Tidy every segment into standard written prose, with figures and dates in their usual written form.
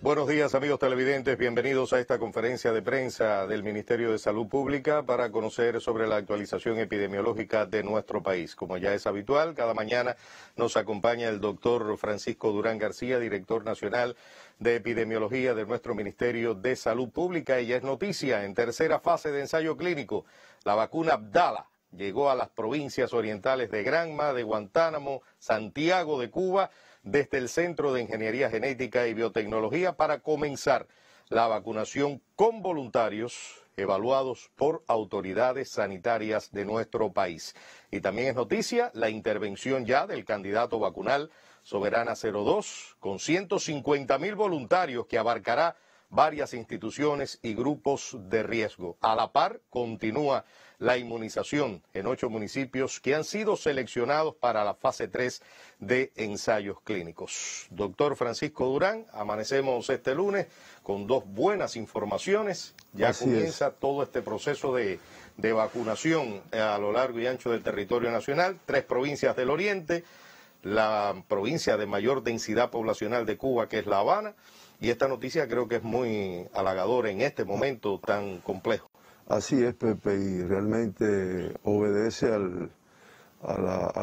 Buenos días, amigos televidentes. Bienvenidos a esta conferencia de prensa del Ministerio de Salud Pública para conocer sobre la actualización epidemiológica de nuestro país. Como ya es habitual, cada mañana nos acompaña el doctor Francisco Durán García, director nacional de epidemiología de nuestro Ministerio de Salud Pública. Y es noticia, en tercera fase de ensayo clínico, la vacuna Abdala llegó a las provincias orientales de Granma, de Guantánamo, Santiago de Cuba, desde el Centro de Ingeniería Genética y Biotecnología para comenzar la vacunación con voluntarios evaluados por autoridades sanitarias de nuestro país. Y también es noticia la intervención ya del candidato vacunal Soberana 02 con 150.000 voluntarios que abarcará varias instituciones y grupos de riesgo. A la par, continúa la inmunización en 8 municipios que han sido seleccionados para la fase 3 de ensayos clínicos. Doctor Francisco Durán, amanecemos este lunes con 2 buenas informaciones. Ya comienza todo este proceso de vacunación a lo largo y ancho del territorio nacional. 3 provincias del oriente, la provincia de mayor densidad poblacional de Cuba, que es La Habana. Y esta noticia creo que es muy halagadora en este momento tan complejo. Así es, Pepe, y realmente obedece a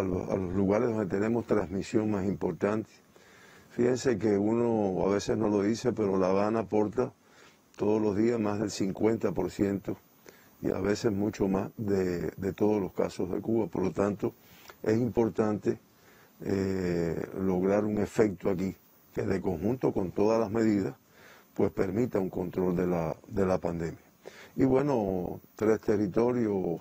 los lugares donde tenemos transmisión más importante. Fíjense que uno a veces no lo dice, pero La Habana aporta todos los días más del 50% y a veces mucho más de todos los casos de Cuba. Por lo tanto, es importante lograr un efecto aquí que de conjunto con todas las medidas pues permita un control de la pandemia. Y bueno, 3 territorios,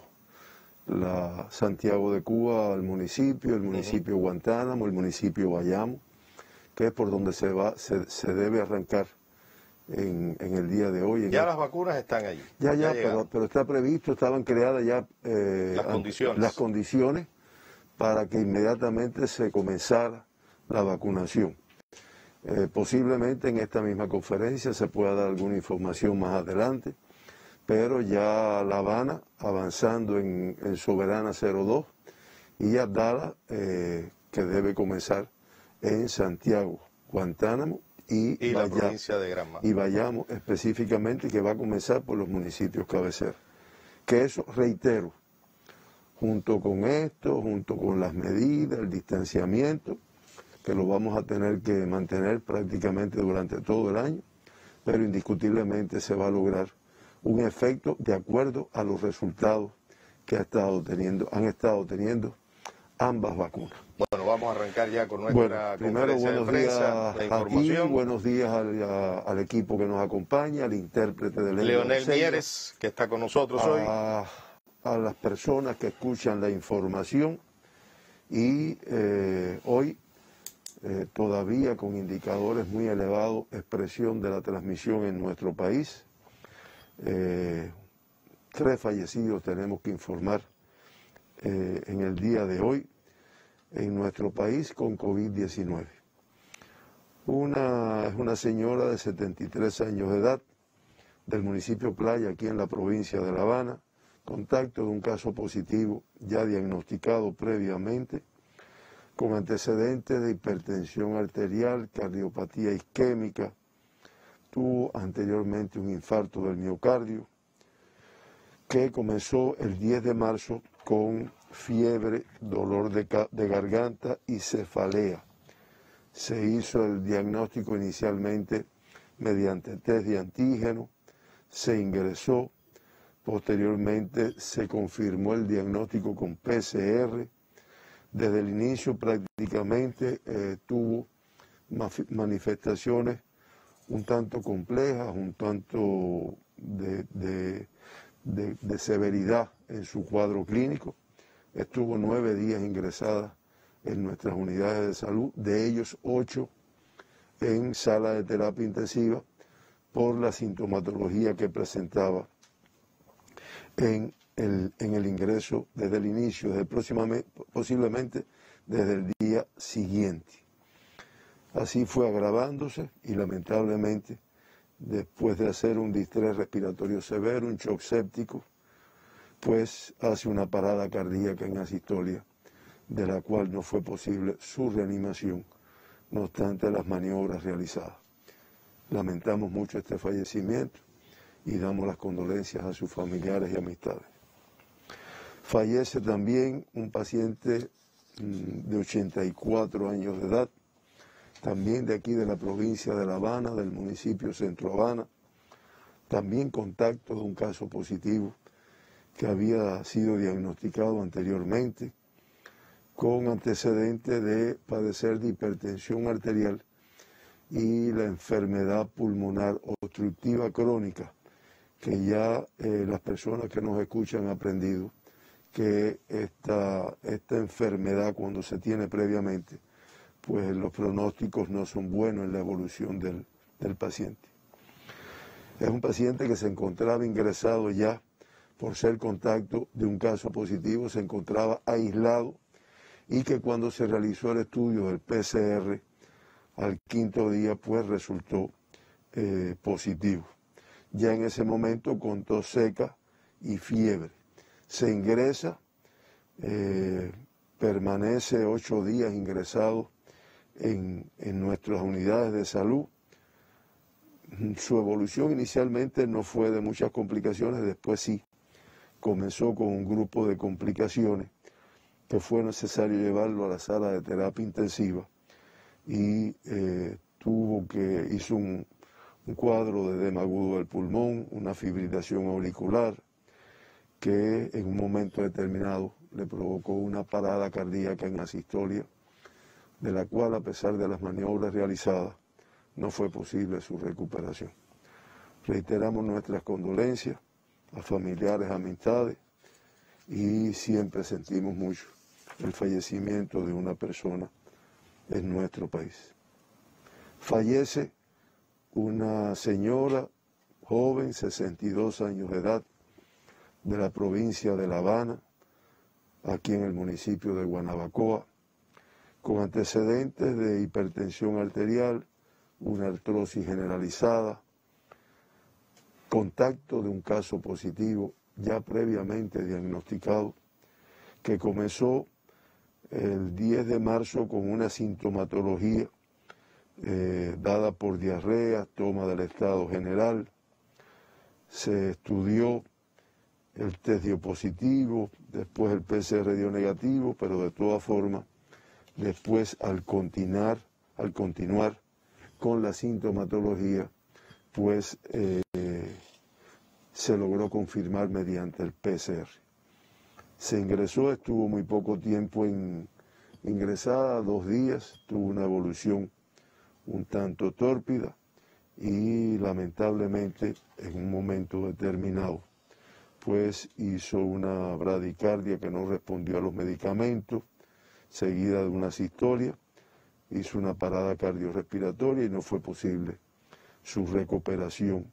Santiago de Cuba, el municipio Guantánamo, el municipio Bayamo, que es por donde se debe arrancar en el día de hoy. Ya las vacunas están allí. Ya pero está previsto, estaban creadas ya las condiciones para que inmediatamente se comenzara la vacunación. Posiblemente en esta misma conferencia se pueda dar alguna información más adelante, pero ya La Habana avanzando en Soberana 02 y Abdala que debe comenzar en Santiago, Guantánamo y la provincia de Granma. Y Bayamo específicamente, que va a comenzar por los municipios cabeceras. Que eso, reitero, junto con esto, junto con las medidas, el distanciamiento, que lo vamos a tener que mantener prácticamente durante todo el año, pero indiscutiblemente se va a lograr un efecto de acuerdo a los resultados que han estado teniendo ambas vacunas. Bueno, vamos a arrancar ya con nuestra conferencia de prensa, la información. Buenos días al equipo que nos acompaña, al intérprete de Leonel Mieres, que está con nosotros hoy. A las personas que escuchan la información y hoy todavía con indicadores muy elevados, expresión de la transmisión en nuestro país. 3 fallecidos tenemos que informar en el día de hoy en nuestro país con COVID-19. Una es una señora de 73 años de edad del municipio Playa, aquí en la provincia de La Habana, contacto de un caso positivo ya diagnosticado previamente, con antecedentes de hipertensión arterial, cardiopatía isquémica, tuvo anteriormente un infarto del miocardio, que comenzó el 10 de marzo con fiebre, dolor de garganta y cefalea. Se hizo el diagnóstico inicialmente mediante test de antígeno, se ingresó, posteriormente se confirmó el diagnóstico con PCR. Desde el inicio prácticamente tuvo manifestaciones un tanto complejas, un tanto de severidad en su cuadro clínico. Estuvo 9 días ingresada en nuestras unidades de salud, de ellos 8 en sala de terapia intensiva por la sintomatología que presentaba en el ingreso desde el inicio, posiblemente desde el día siguiente. Así fue agravándose y lamentablemente, después de hacer un distrés respiratorio severo, un shock séptico, pues hace una parada cardíaca en asistolia, de la cual no fue posible su reanimación, no obstante las maniobras realizadas. Lamentamos mucho este fallecimiento y damos las condolencias a sus familiares y amistades. Fallece también un paciente de 84 años de edad, también de aquí de la provincia de La Habana, del municipio Centro Habana, también contacto de un caso positivo que había sido diagnosticado anteriormente, con antecedentes de padecer de hipertensión arterial y la enfermedad pulmonar obstructiva crónica, que ya las personas que nos escuchan han aprendido que esta enfermedad, cuando se tiene previamente, pues los pronósticos no son buenos en la evolución del paciente. Es un paciente que se encontraba ingresado ya por ser contacto de un caso positivo, se encontraba aislado y que cuando se realizó el estudio del PCR, al quinto día pues resultó positivo. Ya en ese momento con tos seca y fiebre. Se ingresa, permanece 8 días ingresado en nuestras unidades de salud. Su evolución inicialmente no fue de muchas complicaciones, después sí, comenzó con un grupo de complicaciones que fue necesario llevarlo a la sala de terapia intensiva y hizo un cuadro de edema agudo del pulmón, una fibrilación auricular, que en un momento determinado le provocó una parada cardíaca en asistolia, de la cual, a pesar de las maniobras realizadas, no fue posible su recuperación. Reiteramos nuestras condolencias a familiares, amistades, y siempre sentimos mucho el fallecimiento de una persona en nuestro país. Fallece una señora joven, 62 años de edad, de la provincia de La Habana, aquí en el municipio de Guanabacoa, con antecedentes de hipertensión arterial, una artrosis generalizada, contacto de un caso positivo ya previamente diagnosticado, que comenzó el 10 de marzo con una sintomatología dada por diarrea, toma del estado general. Se estudió el test dio positivo, después el PCR dio negativo, pero de todas formas, después al continuar con la sintomatología, pues se logró confirmar mediante el PCR. Se ingresó, estuvo muy poco tiempo ingresada, 2 días, tuvo una evolución un tanto tórpida y lamentablemente en un momento determinado pues hizo una bradicardia que no respondió a los medicamentos, seguida de una asistolia, hizo una parada cardiorrespiratoria y no fue posible su recuperación,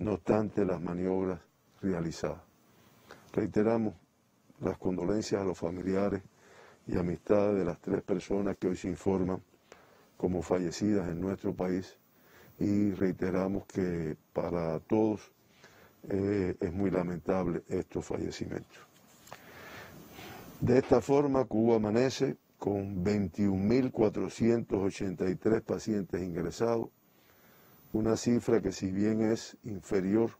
no obstante las maniobras realizadas. Reiteramos las condolencias a los familiares y amistades de las 3 personas que hoy se informan como fallecidas en nuestro país y reiteramos que para todos es muy lamentable estos fallecimientos. De esta forma, Cuba amanece con 21.483 pacientes ingresados, una cifra que si bien es inferior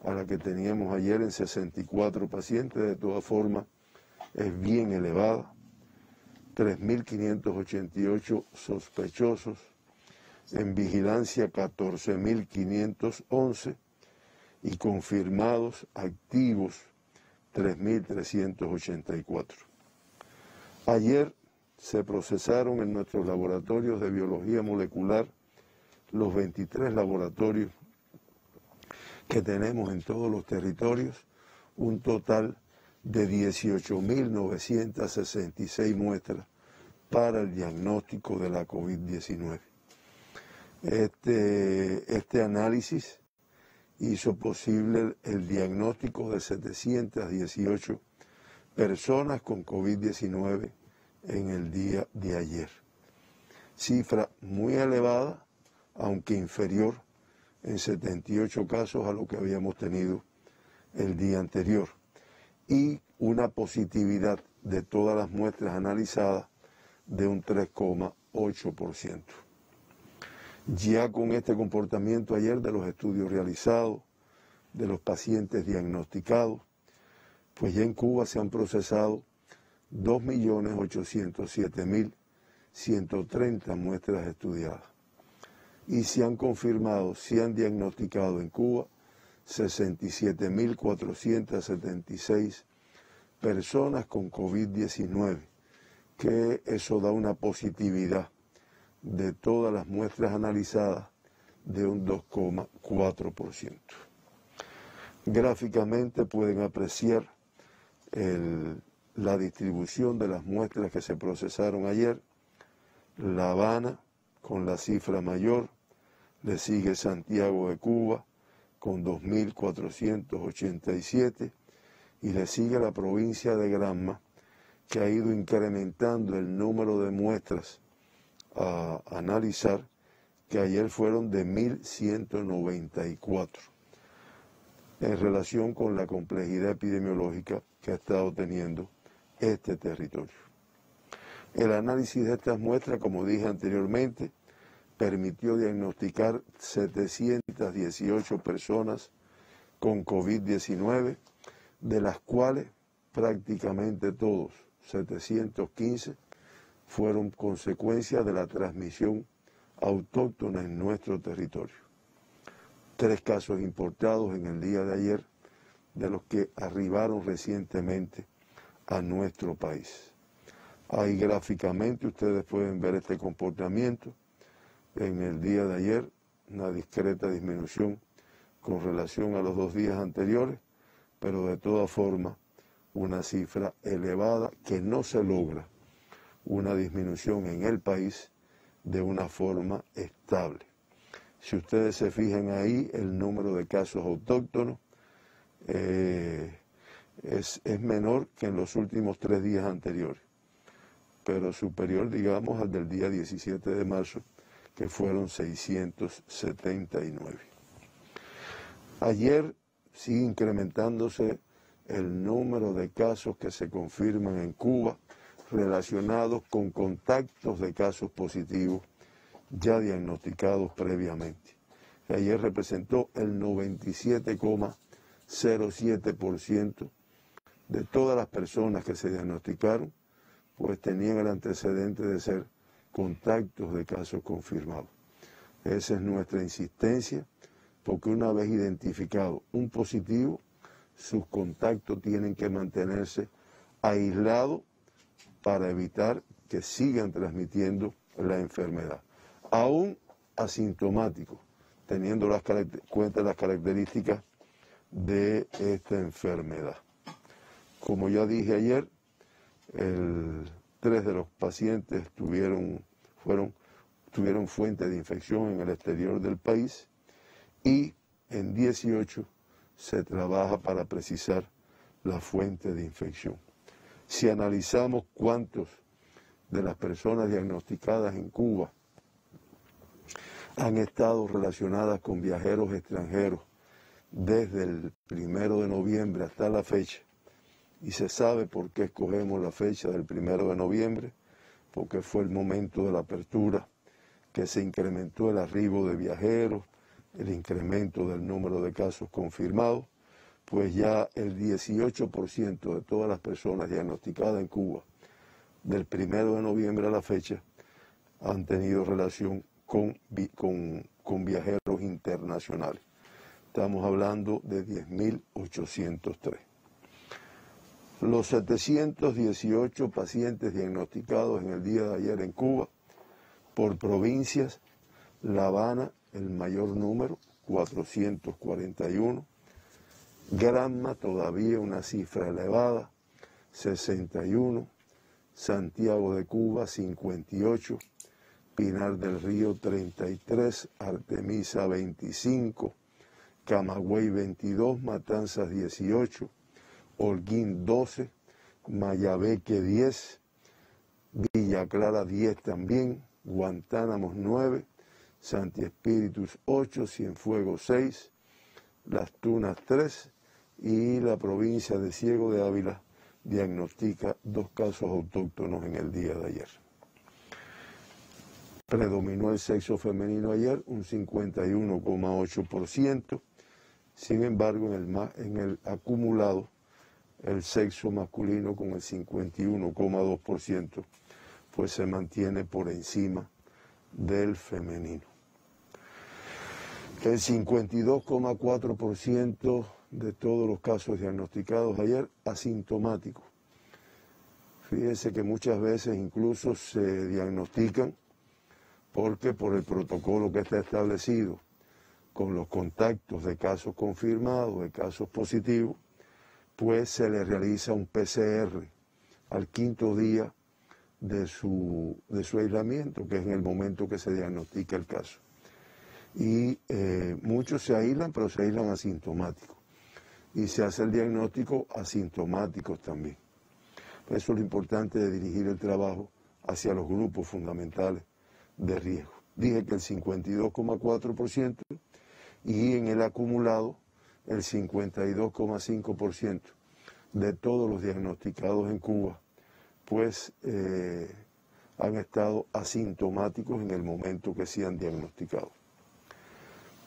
a la que teníamos ayer en 64 pacientes, de todas formas es bien elevada. 3.588 sospechosos, en vigilancia 14.511 y confirmados activos 3.384. Ayer se procesaron en nuestros laboratorios de biología molecular, los 23 laboratorios que tenemos en todos los territorios, un total de 18.966 muestras para el diagnóstico de la COVID-19. Este análisis hizo posible el diagnóstico de 718 personas con COVID-19 en el día de ayer. Cifra muy elevada, aunque inferior en 78 casos a lo que habíamos tenido el día anterior, y una positividad de todas las muestras analizadas de un 3,8%. Ya con este comportamiento ayer de los estudios realizados, de los pacientes diagnosticados, pues ya en Cuba se han procesado 2.807.130 muestras estudiadas y se han confirmado, se han diagnosticado en Cuba 67.476 personas con COVID-19, que eso da una positividad de todas las muestras analizadas de un 2,4%. Gráficamente pueden apreciar la distribución de las muestras que se procesaron ayer. La Habana con la cifra mayor, le sigue Santiago de Cuba con 2.487 y le sigue la provincia de Granma, que ha ido incrementando el número de muestras a analizar, que ayer fueron de 1.194, en relación con la complejidad epidemiológica que ha estado teniendo este territorio. El análisis de estas muestras, como dije anteriormente, permitió diagnosticar 718 personas con COVID-19, de las cuales prácticamente todos, 715, fueron consecuencia de la transmisión autóctona en nuestro territorio. 3 casos importados en el día de ayer, de los que arribaron recientemente a nuestro país. Ahí gráficamente ustedes pueden ver este comportamiento. En el día de ayer, una discreta disminución con relación a los 2 días anteriores, pero de todas formas una cifra elevada que no se logra una disminución en el país de una forma estable. Si ustedes se fijan ahí, el número de casos autóctonos es menor que en los últimos 3 días anteriores, pero superior, digamos, al del día 17 de marzo, que fueron 679. Ayer sigue incrementándose el número de casos que se confirman en Cuba relacionados con contactos de casos positivos ya diagnosticados previamente. Ayer representó el 97,07% de todas las personas que se diagnosticaron, pues tenían el antecedente de ser contactos de casos confirmados. Esa es nuestra insistencia, porque una vez identificado un positivo, sus contactos tienen que mantenerse aislados para evitar que sigan transmitiendo la enfermedad, aún asintomáticos, teniendo en cuenta las características de esta enfermedad. Como ya dije ayer, 3 de los pacientes tuvieron fuente de infección en el exterior del país y en 18 se trabaja para precisar la fuente de infección. Si analizamos cuántos de las personas diagnosticadas en Cuba han estado relacionadas con viajeros extranjeros desde el 1 de noviembre hasta la fecha, y se sabe por qué escogemos la fecha del 1 de noviembre, porque fue el momento de la apertura, que se incrementó el arribo de viajeros, el incremento del número de casos confirmados, pues ya el 18% de todas las personas diagnosticadas en Cuba del 1 de noviembre a la fecha han tenido relación con viajeros internacionales. Estamos hablando de 10.803. Los 718 pacientes diagnosticados en el día de ayer en Cuba, por provincias, La Habana, el mayor número, 441, Granma, todavía una cifra elevada, 61, Santiago de Cuba, 58, Pinar del Río, 33, Artemisa, 25, Camagüey, 22, Matanzas, 18, Holguín, 12, Mayabeque, 10, Villa Clara, 10 también, Guantánamo, 9, Santi Espíritus, 8, Cienfuegos, 6, Las Tunas, 3, y la provincia de Ciego de Ávila diagnostica 2 casos autóctonos en el día de ayer. Predominó el sexo femenino ayer, un 51,8%. Sin embargo, en el acumulado, el sexo masculino con el 51,2%, pues se mantiene por encima del femenino. El 52,4% de todos los casos diagnosticados ayer asintomáticos. Fíjense que muchas veces incluso se diagnostican porque por el protocolo que está establecido, con los contactos de casos confirmados, de casos positivos, pues se le realiza un PCR al quinto día de su aislamiento, que es en el momento que se diagnostica el caso. Y muchos se aíslan, pero se aíslan asintomáticos. Y se hace el diagnóstico asintomáticos también. Eso es lo importante de dirigir el trabajo hacia los grupos fundamentales de riesgo. Dije que el 52,4% y en el acumulado el 52,5% de todos los diagnosticados en Cuba, pues han estado asintomáticos en el momento que se han diagnosticado.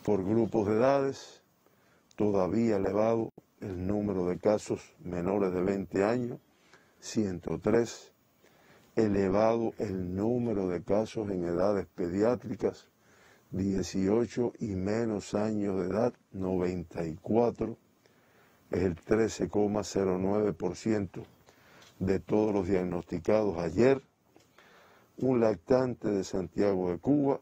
Por grupos de edades, todavía elevado el número de casos menores de 20 años, 103, elevado el número de casos en edades pediátricas, 18 y menos años de edad, 94, es el 13,09% de todos los diagnosticados ayer. Un lactante de Santiago de Cuba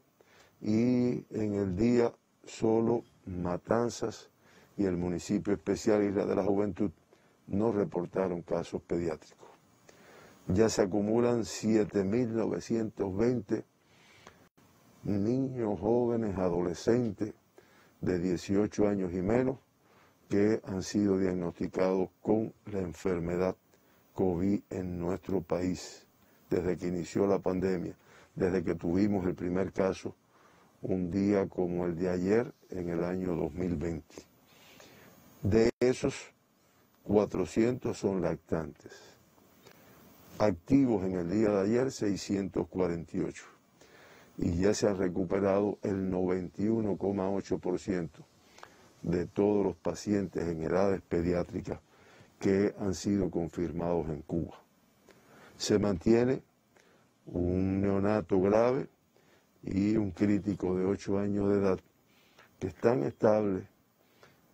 y en el día solo Matanzas y el municipio especial Isla de la Juventud no reportaron casos pediátricos. Ya se acumulan 7.920 niños, jóvenes, adolescentes de 18 años y menos que han sido diagnosticados con la enfermedad COVID en nuestro país desde que inició la pandemia, desde que tuvimos el primer caso un día como el de ayer en el año 2020. De esos, 400 son lactantes. Activos en el día de ayer, 648. Y ya se ha recuperado el 91,8% de todos los pacientes en edades pediátricas que han sido confirmados en Cuba. Se mantiene un neonato grave y un crítico de 8 años de edad que están estables,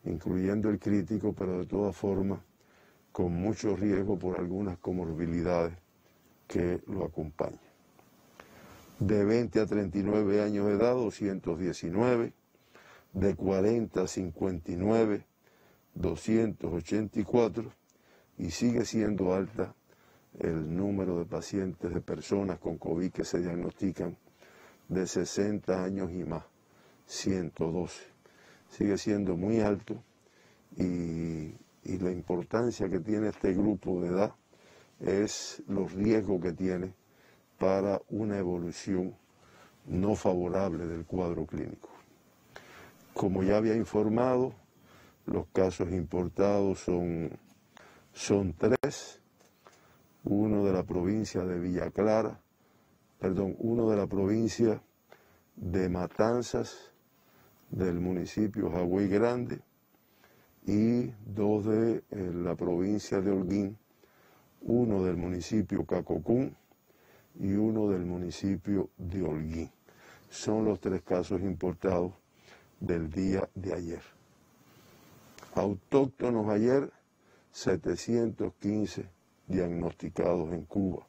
incluyendo el crítico, pero de todas formas con mucho riesgo por algunas comorbilidades que lo acompañan. De 20 a 39 años de edad, 219, de 40 a 59, 284, y sigue siendo alta el número de pacientes, de personas con COVID que se diagnostican de 60 años y más, 112. Sigue siendo muy alto y la importancia que tiene este grupo de edad es los riesgos que tiene para una evolución no favorable del cuadro clínico. Como ya había informado, los casos importados son 3, uno de la provincia de uno de la provincia de Matanzas, del municipio Jagüey Grande, y 2 de la provincia de Holguín, uno del municipio Cacocún y uno del municipio de Holguín. Son los 3 casos importados del día de ayer. Autóctonos ayer, 715 diagnosticados en Cuba.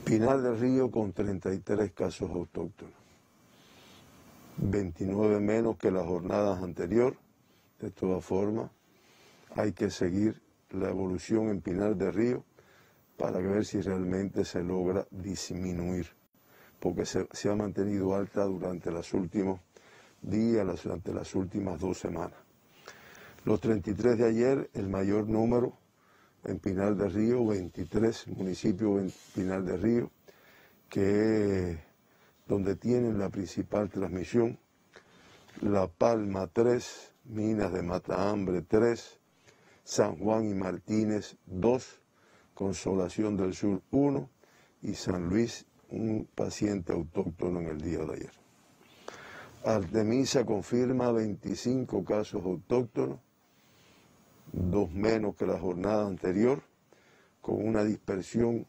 Pinar del Río con 33 casos autóctonos, 29 menos que las jornadas anteriores. De todas formas, hay que seguir la evolución en Pinar del Río para ver si realmente se logra disminuir, porque se ha mantenido alta durante los últimos días, durante las últimas 2 semanas. Los 33 de ayer, el mayor número en Pinar del Río, 23 municipios en Pinar del Río, donde tienen la principal transmisión. La Palma 3, Minas de Matahambre 3, San Juan y Martínez 2, Consolación del Sur 1 y San Luis un paciente autóctono en el día de ayer. Artemisa confirma 25 casos autóctonos, 2 menos que la jornada anterior, con una dispersión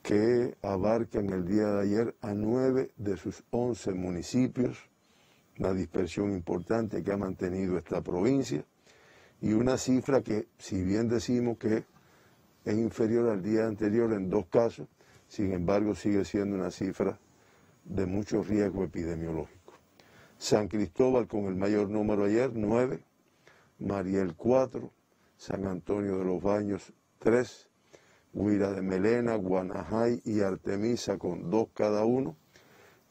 que abarca en el día de ayer a 9 de sus 11 municipios, una dispersión importante que ha mantenido esta provincia, y una cifra que, si bien decimos que es inferior al día anterior en 2 casos, sin embargo sigue siendo una cifra de mucho riesgo epidemiológico. San Cristóbal con el mayor número ayer, 9, Mariel 4, San Antonio de los Baños 3, Guira de Melena, Guanajay y Artemisa con 2 cada uno,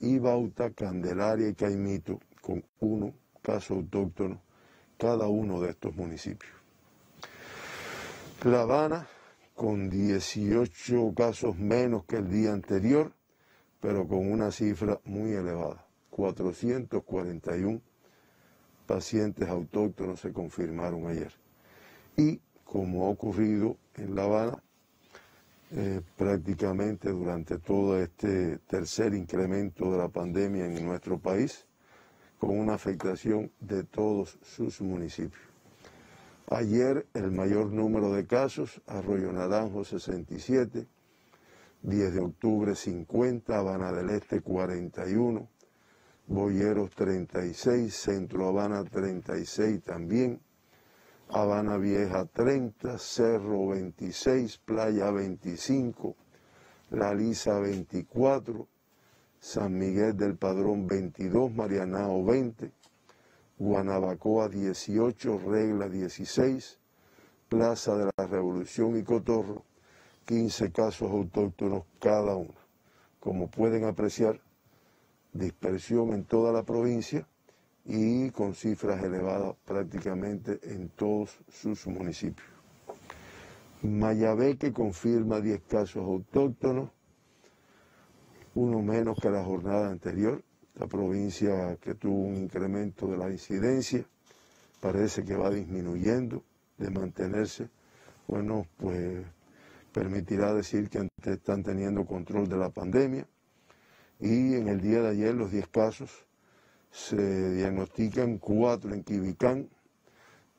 y Bauta, Candelaria y Caimito con 1 caso autóctono cada uno de estos municipios. La Habana con 18 casos menos que el día anterior, pero con una cifra muy elevada. 441 pacientes autóctonos se confirmaron ayer. Y como ha ocurrido en La Habana, prácticamente durante todo este tercer incremento de la pandemia en nuestro país, con una afectación de todos sus municipios. Ayer el mayor número de casos, Arroyo Naranjo 67, 10 de octubre 50, Habana del Este 41, Boyeros 36, Centro Habana 36 también, Habana Vieja 30, Cerro 26, Playa 25, La Lisa 24, San Miguel del Padrón 22, Marianao 20, Guanabacoa 18, Regla 16, Plaza de la Revolución y Cotorro, 15 casos autóctonos cada uno. Como pueden apreciar, dispersión en toda la provincia y con cifras elevadas prácticamente en todos sus municipios. Mayabeque confirma 10 casos autóctonos, 1 menos que la jornada anterior. La provincia que tuvo un incremento de la incidencia parece que va disminuyendo, de mantenerse. Bueno, pues permitirá decir que están teniendo control de la pandemia. Y en el día de ayer los 10 casos se diagnostican 4 en Quibicán,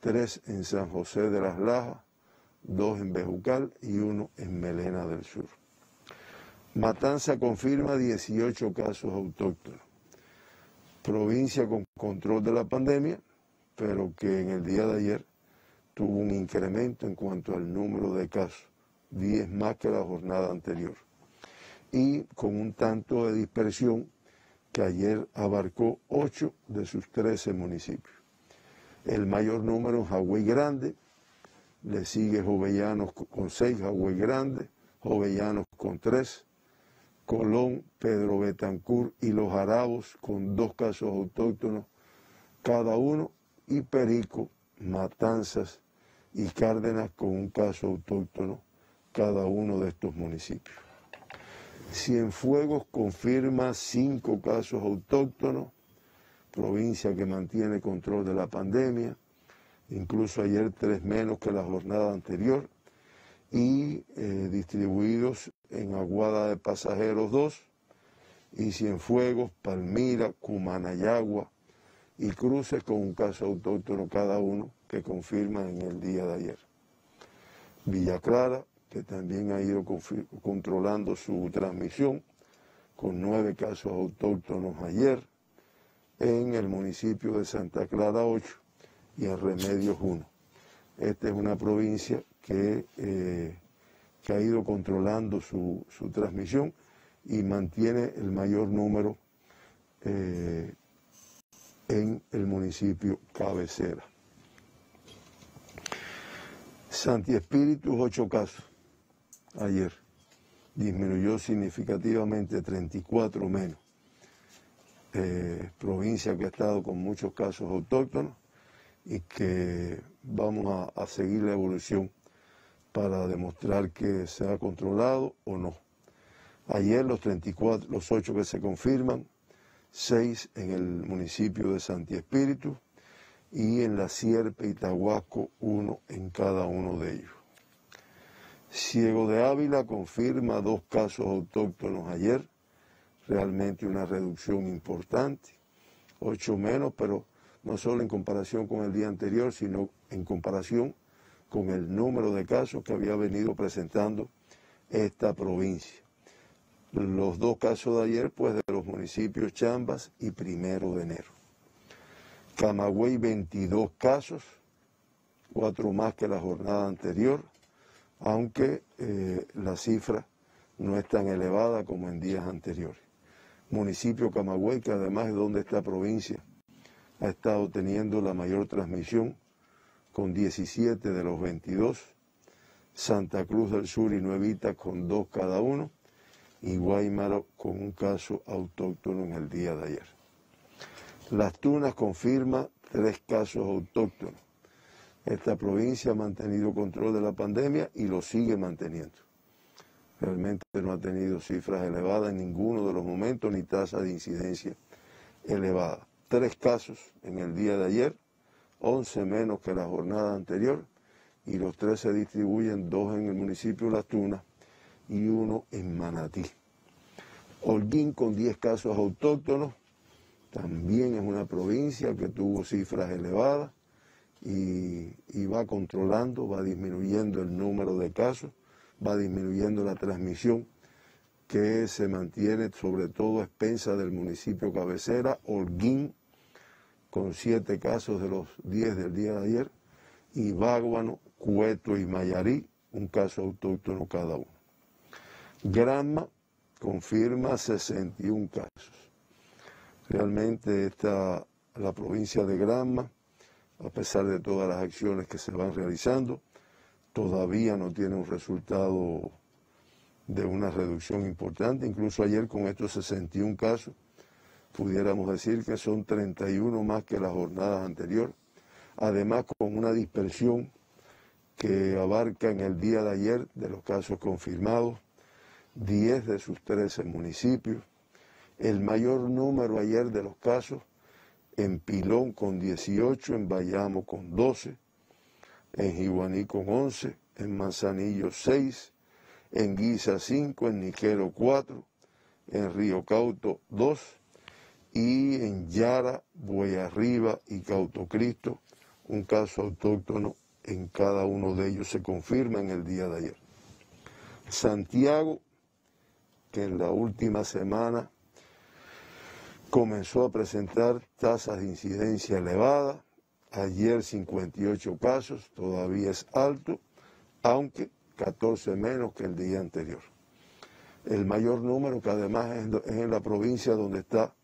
3 en San José de las Lajas, 2 en Bejucal y 1 en Melena del Sur. Matanza confirma 18 casos autóctonos. Provincia con control de la pandemia, pero que en el día de ayer tuvo un incremento en cuanto al número de casos, 10 más que la jornada anterior. Y con un tanto de dispersión que ayer abarcó 8 de sus 13 municipios. El mayor número en Jagüey Grande, le sigue Jovellanos con 6, Jagüey Grande, Jovellanos con 3, Colón, Pedro Betancur y Los Jarabos con 2 casos autóctonos cada uno, y Perico, Matanzas y Cárdenas con 1 caso autóctono cada uno de estos municipios. Cienfuegos confirma 5 casos autóctonos, provincia que mantiene control de la pandemia, incluso ayer 3 menos que la jornada anterior, y distribuidos en Aguada de Pasajeros 2, y Cienfuegos, Palmira, Cumanayagua y Cruces con 1 caso autóctono cada uno que confirman en el día de ayer. Villa Clara, que también ha ido controlando su transmisión, con 9 casos autóctonos ayer, en el municipio de Santa Clara 8 y en Remedios 1. Esta es una provincia que ha ido controlando su transmisión y mantiene el mayor número en el municipio cabecera. Santi Espíritus, 8 casos ayer, disminuyó significativamente, 34 menos. Provincia que ha estado con muchos casos autóctonos y que vamos a seguir la evolución para demostrar que se ha controlado o no. Ayer los 8 que se confirman, 6 en el municipio de Santi Espíritu y en La Sierpe y Tahuasco 1 en cada uno de ellos. Ciego de Ávila confirma 2 casos autóctonos ayer, realmente una reducción importante, 8 menos, pero no solo en comparación con el día anterior, sino en comparación con el número de casos que había venido presentando esta provincia. Los dos casos de ayer, pues de los municipios Chambas y 1 de enero. Camagüey 22 casos, 4 más que la jornada anterior, aunque la cifra no es tan elevada como en días anteriores. Municipio Camagüey, que además es donde esta provincia ha estado teniendo la mayor transmisión, con 17 de los 22, Santa Cruz del Sur y Nuevita con 2 cada uno, y Guaymaro con un caso autóctono en el día de ayer. Las Tunas confirma 3 casos autóctonos. Esta provincia ha mantenido control de la pandemia y lo sigue manteniendo. Realmente no ha tenido cifras elevadas en ninguno de los momentos ni tasa de incidencia elevada. 3 casos en el día de ayer, 11 menos que la jornada anterior, y los 3 se distribuyen, 2 en el municipio de Las Tunas y 1 en Manatí. Holguín con 10 casos autóctonos, también es una provincia que tuvo cifras elevadas y va controlando, va disminuyendo el número de casos, va disminuyendo la transmisión, que se mantiene sobre todo a expensas del municipio cabecera, Holguín, con 7 casos de los 10 del día de ayer, y Báguano, Cueto y Mayarí, un caso autóctono cada uno. Granma confirma 61 casos. Realmente la provincia de Granma, a pesar de todas las acciones que se van realizando, todavía no tiene un resultado de una reducción importante. Incluso ayer con estos 61 casos, pudiéramos decir que son 31 más que las jornadas anteriores, además con una dispersión que abarca en el día de ayer de los casos confirmados 10 de sus 13 municipios, el mayor número ayer de los casos en Pilón con 18, en Bayamo con 12, en Jiguaní con 11, en Manzanillo 6, en Guisa 5, en Niquero 4, en Río Cauto 2, y en Yara, Bueyarriba y Cautocristo, un caso autóctono en cada uno de ellos se confirma en el día de ayer. Santiago, que en la última semana comenzó a presentar tasas de incidencia elevadas, ayer 58 casos, todavía es alto, aunque 14 menos que el día anterior. El mayor número, que además es en la provincia donde está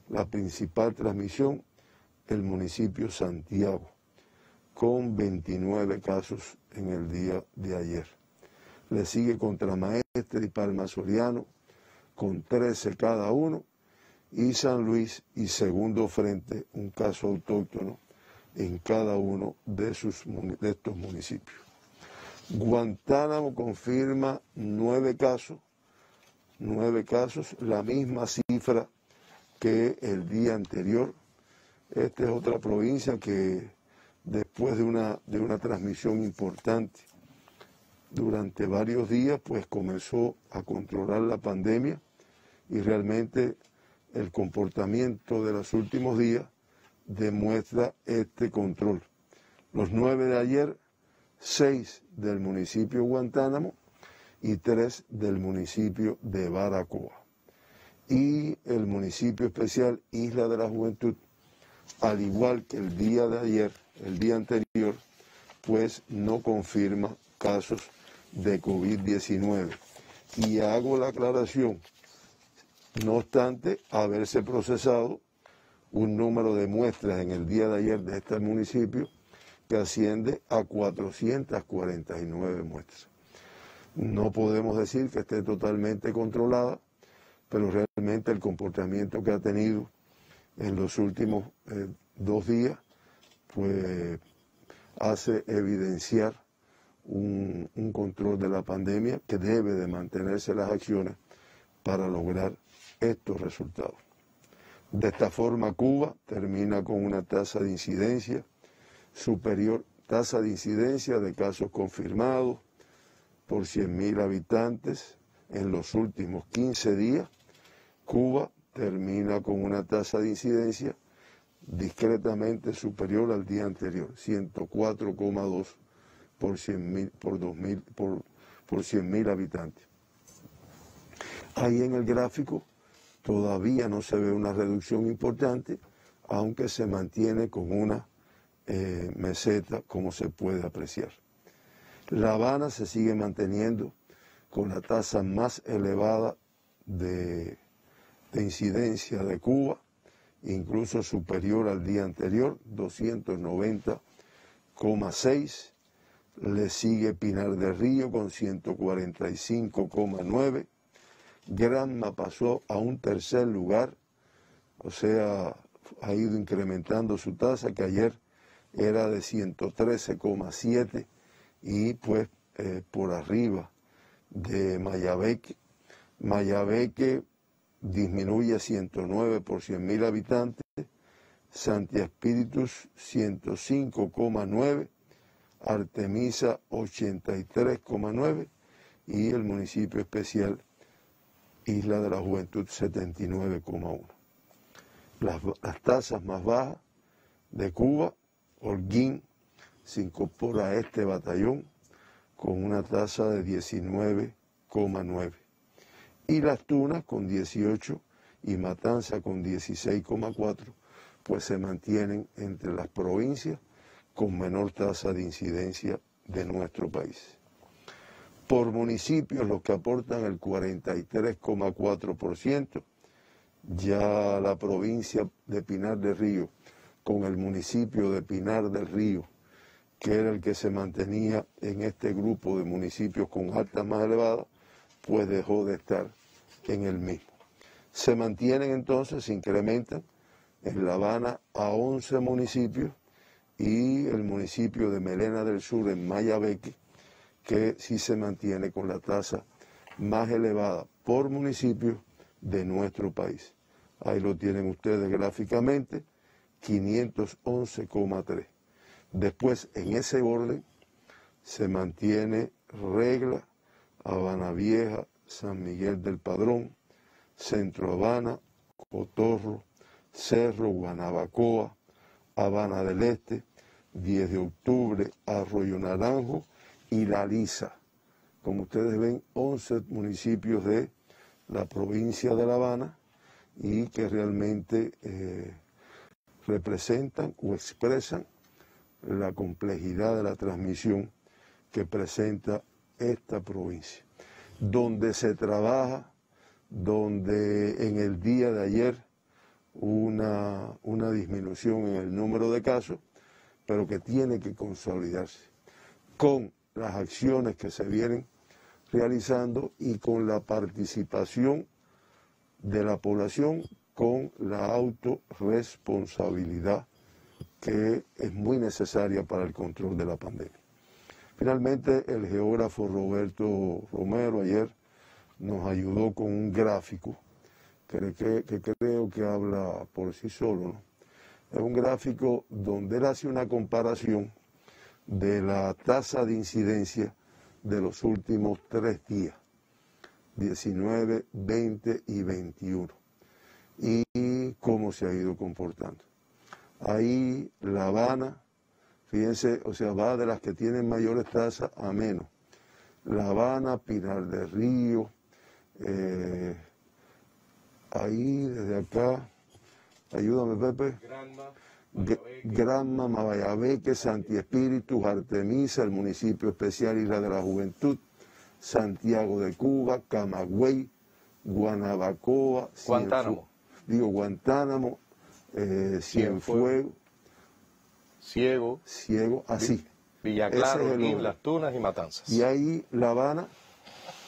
la principal transmisión, el municipio Santiago, con 29 casos en el día de ayer. Le sigue Contramaestre y Palma Soriano, con 13 cada uno, y San Luis y Segundo Frente, un caso autóctono en cada uno de estos municipios. Guantánamo confirma 9 casos, la misma cifra que el día anterior. Esta es otra provincia que después de una transmisión importante durante varios días, pues comenzó a controlar la pandemia, y realmente el comportamiento de los últimos días demuestra este control. Los 9 de ayer, 6 del municipio Guantánamo y 3 del municipio de Baracoa. Y el municipio especial Isla de la Juventud, al igual que el día de ayer, el día anterior, pues no confirma casos de COVID-19. Y hago la aclaración, no obstante haberse procesado un número de muestras en el día de ayer de este municipio que asciende a 449 muestras. No podemos decir que esté totalmente controlada, pero realmente el comportamiento que ha tenido en los últimos 2 días, pues hace evidenciar un control de la pandemia que debe de mantenerse las acciones para lograr estos resultados. De esta forma, Cuba termina con una tasa de incidencia superior, tasa de incidencia de casos confirmados por 100.000 habitantes en los últimos 15 días, Cuba termina con una tasa de incidencia discretamente superior al día anterior, 104,2 por 100.000 habitantes. Ahí en el gráfico todavía no se ve una reducción importante, aunque se mantiene con una meseta, como se puede apreciar. La Habana se sigue manteniendo con la tasa más elevada de incidencia de Cuba, incluso superior al día anterior, 290,6. Le sigue Pinar del Río con 145,9. Granma pasó a un tercer lugar, o sea, ha ido incrementando su tasa, que ayer era de 113,7 y pues por arriba de Mayabeque. Mayabeque disminuye a 109 por 100.000 habitantes, Santi Espíritus 105,9, Artemisa 83,9 y el municipio especial Isla de la Juventud 79,1. Las tasas más bajas de Cuba, Holguín se incorpora a este batallón con una tasa de 19,9. Y Las Tunas con 18 y Matanza con 16,4, pues se mantienen entre las provincias con menor tasa de incidencia de nuestro país. Por municipios, los que aportan el 43,4%, ya la provincia de Pinar del Río, con el municipio de Pinar del Río, que era el que se mantenía en este grupo de municipios con altas más elevadas, pues dejó de estar en el mismo. Se mantienen entonces, se incrementan en La Habana a 11 municipios y el municipio de Melena del Sur en Mayabeque, que sí se mantiene con la tasa más elevada por municipio de nuestro país. Ahí lo tienen ustedes gráficamente, 511,3. Después, en ese orden, se mantiene Regla, Habana Vieja, San Miguel del Padrón, Centro Habana, Cotorro, Cerro, Guanabacoa, Habana del Este, 10 de octubre, Arroyo Naranjo y La Lisa. Como ustedes ven, 11 municipios de la provincia de La Habana y que realmente representan o expresan la complejidad de la transmisión que presenta esta provincia, donde se trabaja, donde en el día de ayer una disminución en el número de casos, pero que tiene que consolidarse con las acciones que se vienen realizando y con la participación de la población, con la autorresponsabilidad que es muy necesaria para el control de la pandemia. Finalmente, el geógrafo Roberto Romero ayer nos ayudó con un gráfico que creo que habla por sí solo, ¿no? Es un gráfico donde él hace una comparación de la tasa de incidencia de los últimos 3 días, 19, 20 y 21, y cómo se ha ido comportando. Ahí La Habana, fíjense, o sea, va de las que tienen mayores tasas a menos. La Habana, Pinar del Río, ahí desde acá, ayúdame Pepe, Granma, Mayabeque, Santi Espíritus, Artemisa, el municipio especial Isla de la Juventud, Santiago de Cuba, Camagüey, Guanabacoa, Guantánamo, Cienfuegos, Ciego, así. Villa Clara, Holguín, Las Tunas y Matanzas. Y ahí La Habana,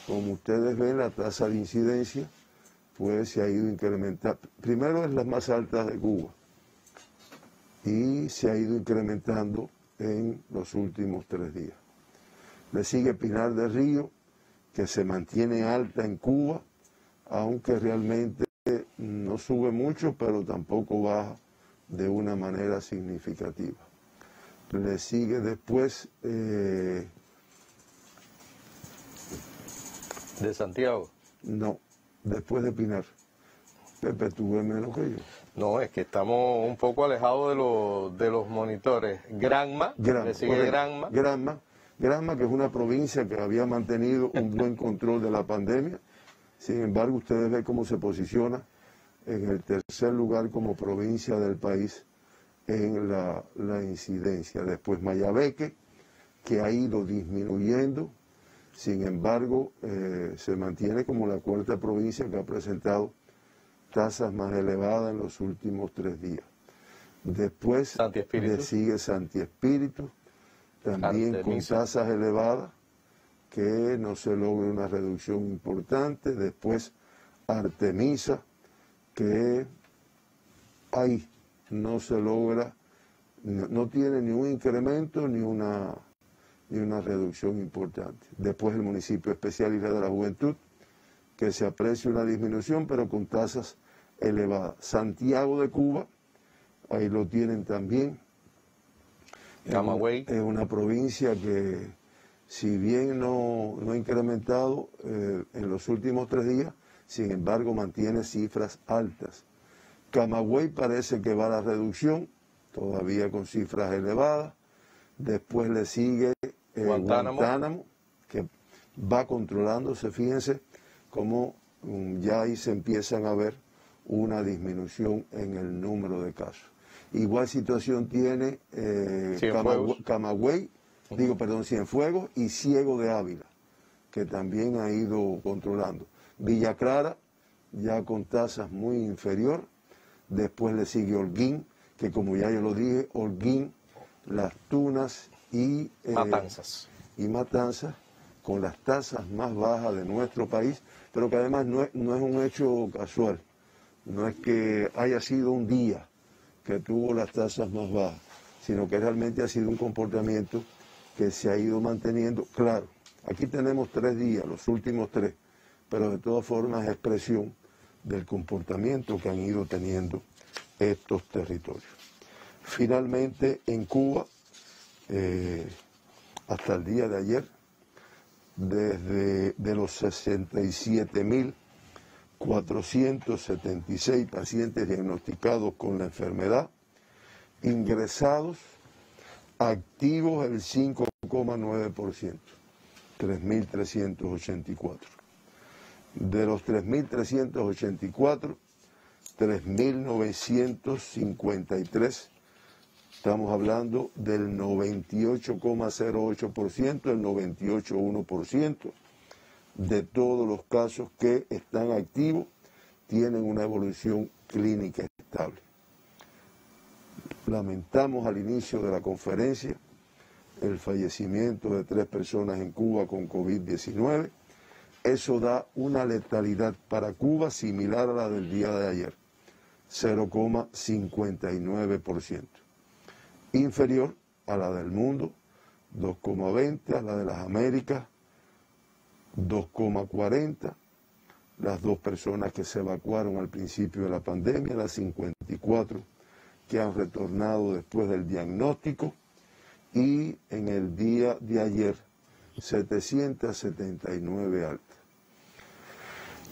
como ustedes ven, la tasa de incidencia pues se ha ido incrementando. Primero es la más alta de Cuba y se ha ido incrementando en los últimos 3 días. Le sigue Pinar del Río, que se mantiene alta en Cuba, aunque realmente no sube mucho, pero tampoco baja de una manera significativa. Le sigue después ¿De Santiago? No, después de Pinar. Pepe, tú ves menos que yo. No, es que estamos un poco alejados de los monitores. Granma, le sigue Granma. Granma, que es una provincia que había mantenido un buen control de la pandemia. Sin embargo, ustedes ven cómo se posiciona en el tercer lugar como provincia del país en la incidencia. Después Mayabeque, que ha ido disminuyendo. Sin embargo, se mantiene como la cuarta provincia que ha presentado tasas más elevadas en los últimos 3 días. Después le sigue Santi Espíritu, también Artemisa, con tasas elevadas, que no se logra una reducción importante. Después Artemisa, que ahí no se logra, no tiene ni un incremento ni una reducción importante. Después el municipio especial Isla de la Juventud, que se aprecia una disminución, pero con tasas elevadas. Santiago de Cuba, ahí lo tienen también. Camagüey. Es una provincia que, si bien no ha incrementado en los últimos 3 días, sin embargo mantiene cifras altas. Camagüey parece que va a la reducción, todavía con cifras elevadas. Después le sigue Guantánamo, que va controlándose. Fíjense cómo ya ahí se empiezan a ver una disminución en el número de casos. Igual situación tiene Camagüey, Cienfuegos y Ciego de Ávila, que también ha ido controlando. Villa Clara, ya con tasas muy inferior. Después le sigue Holguín, que como ya yo lo dije, Holguín, Las Tunas y Matanzas, con las tasas más bajas de nuestro país, pero que además no es un hecho casual. No es que haya sido un día que tuvo las tasas más bajas, sino que realmente ha sido un comportamiento que se ha ido manteniendo. Claro, aquí tenemos 3 días, los últimos 3, pero de todas formas es expresión del comportamiento que han ido teniendo estos territorios. Finalmente, en Cuba, hasta el día de ayer, de los 67.476 pacientes diagnosticados con la enfermedad, ingresados, activos el 5,9%, 3.384. De los 3.384, 3.953, estamos hablando del 98,08%, el 98,1% de todos los casos que están activos tienen una evolución clínica estable. Lamentamos al inicio de la conferencia el fallecimiento de 3 personas en Cuba con COVID-19. Eso da una letalidad para Cuba similar a la del día de ayer, 0,59%. Inferior a la del mundo, 2,20, a la de las Américas, 2,40. Las 2 personas que se evacuaron al principio de la pandemia, las 54 que han retornado después del diagnóstico, y en el día de ayer 779 altas.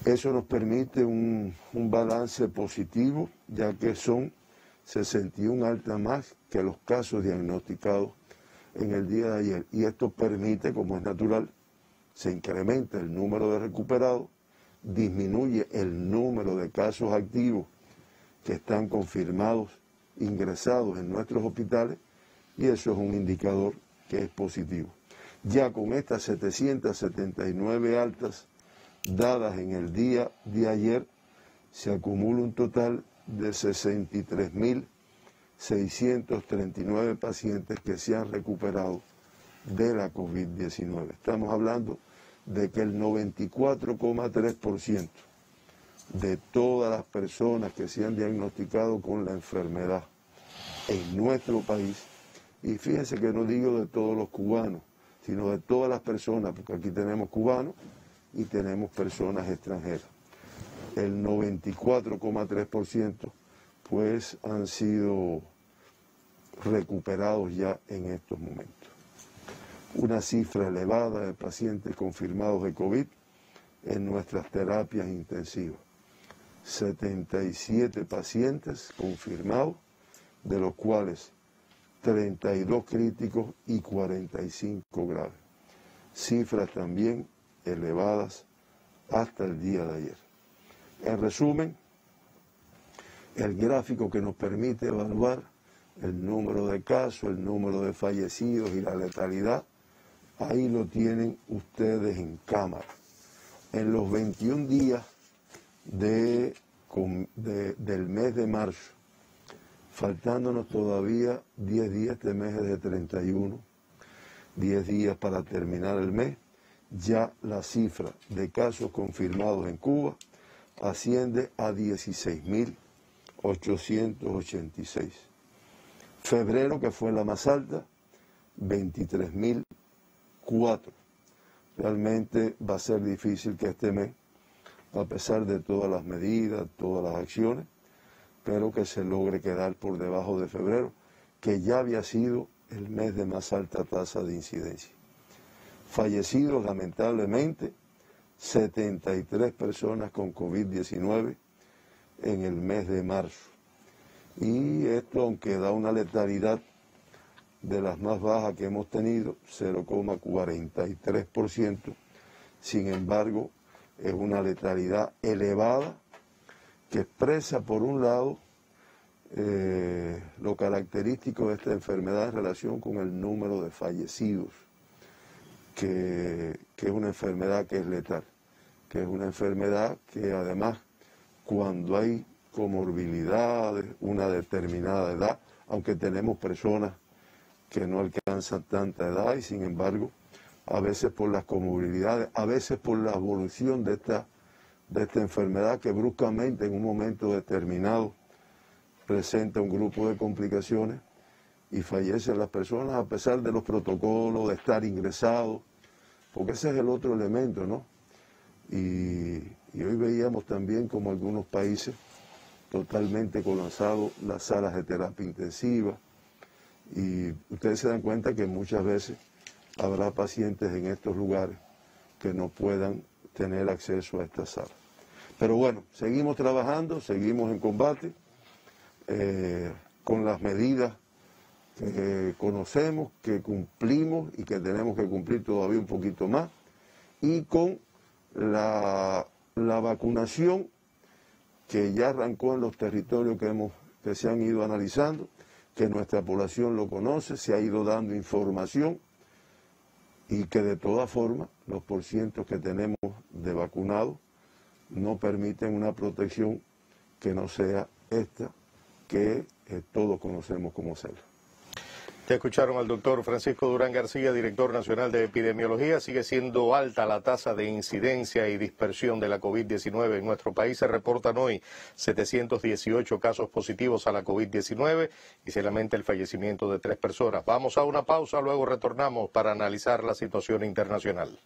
Eso nos permite un balance positivo, ya que son 61 altas más que los casos diagnosticados en el día de ayer. Y esto permite, como es natural, se incrementa el número de recuperados, disminuye el número de casos activos que están confirmados, ingresados en nuestros hospitales, y eso es un indicador que es positivo. Ya con estas 779 altas dadas en el día de ayer, se acumula un total de 63.639 pacientes que se han recuperado de la COVID-19. Estamos hablando de que el 94,3% de todas las personas que se han diagnosticado con la enfermedad en nuestro país, y fíjense que no digo de todos los cubanos, sino de todas las personas, porque aquí tenemos cubanos y tenemos personas extranjeras. El 94,3% pues han sido recuperados ya en estos momentos. Una cifra elevada de pacientes confirmados de COVID en nuestras terapias intensivas. 77 pacientes confirmados, de los cuales 32 críticos y 45 graves. Cifras también elevadas hasta el día de ayer. En resumen, el gráfico que nos permite evaluar el número de casos, el número de fallecidos y la letalidad, ahí lo tienen ustedes en cámara. En los 21 días del mes de marzo, faltándonos todavía 10 días, este mes es de 31, 10 días para terminar el mes, ya la cifra de casos confirmados en Cuba asciende a 16.886. Febrero, que fue la más alta, 23.004. Realmente va a ser difícil que este mes, a pesar de todas las medidas, todas las acciones, pero que se logre quedar por debajo de febrero, que ya había sido el mes de más alta tasa de incidencia. Fallecidos, lamentablemente, 73 personas con COVID-19 en el mes de marzo. Y esto, aunque da una letalidad de las más bajas que hemos tenido, 0,43%, sin embargo, es una letalidad elevada que expresa, por un lado, lo característico de esta enfermedad en relación con el número de fallecidos, que es una enfermedad que es letal, que es una enfermedad que además, cuando hay comorbilidades, una determinada edad, aunque tenemos personas que no alcanzan tanta edad y sin embargo, a veces por las comorbilidades, a veces por la evolución de esta enfermedad que bruscamente en un momento determinado presenta un grupo de complicaciones y fallecen las personas a pesar de los protocolos, de estar ingresados, porque ese es el otro elemento, ¿no? Y hoy veíamos también como algunos países totalmente colapsados las salas de terapia intensiva, y ustedes se dan cuenta que muchas veces habrá pacientes en estos lugares que no puedan tener acceso a estas salas. Pero bueno, seguimos trabajando, seguimos en combate, con las medidas que conocemos, que cumplimos y que tenemos que cumplir todavía un poquito más, y con la vacunación que ya arrancó en los territorios que se han ido analizando, que nuestra población lo conoce, se ha ido dando información y que de todas formas los porcientos que tenemos de vacunados no permiten una protección que no sea esta que todos conocemos como CELA. Ya escucharon al doctor Francisco Durán García, director nacional de epidemiología. Sigue siendo alta la tasa de incidencia y dispersión de la COVID-19 en nuestro país. Se reportan hoy 718 casos positivos a la COVID-19 y se lamenta el fallecimiento de 3 personas. Vamos a una pausa, luego retornamos para analizar la situación internacional.